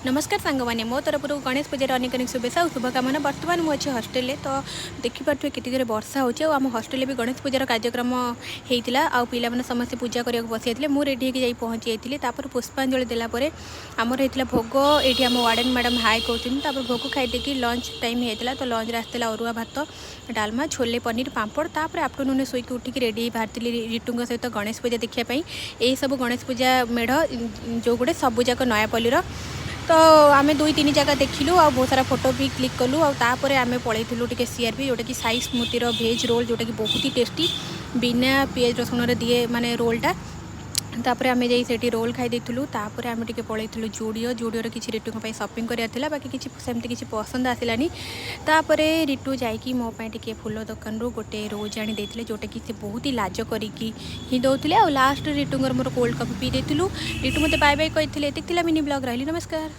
नमस्कार सांग मैंने मो तरफ गणेश पूजार अनेक अनेक शुभेच्छा और शुभकामना। बर्तमान मुझे हस्टेल तो देखिपे के वर्षा होम हस्टेल भी गणेश पूजार कार्यक्रम होता आ पाने समस्त पूजा करने बसी जाते मुझे रेडी होकर पहुँची जाती पुष्पांजलि देलापर आमर होता भोग ये आम वार्डन मैडम हाई कहते भोग खाई लंच टाइम होता तो लंच आसला अरुआ भात डालमा छोले पनीर पापड़ तापर आफ्टरनून शोक उठिक रेडी बाहरी रिटुंग सहित गणेश पूजा देखापी यही सब गणेश पूजा मेढ़ जो गुड़े सबूक नयापल्ली तो आम दुई तीन जगह देखिलु आ बहुत सारा फोटो भी क्लिक कलु आपर आम पलैलु टे सीआरपी जोटा कि साई स्मृतिर भेज रोल जोटा कि बहुत ही टेस्टी बिना पियाज रसुण दिए माने रोलटा तापर आम जाइए रोल खाई देलु तापर आम टे पलैलु जुडियो किसी रिटुं सपिंग कराला बाकी किसी सेमती किसी पसंद आसलानी तापर रिटु जाकि मोपाई टे फुल दुकान रू गोटे रोज आनी देते जोटा कि बहुत ही लाज करी ही दौले आ लास्ट रिटुंगर मोर कोल्ड कॉफी पी देलु रिटु मत बाय बाय कहते मिनी ब्लॉग रही नमस्कार।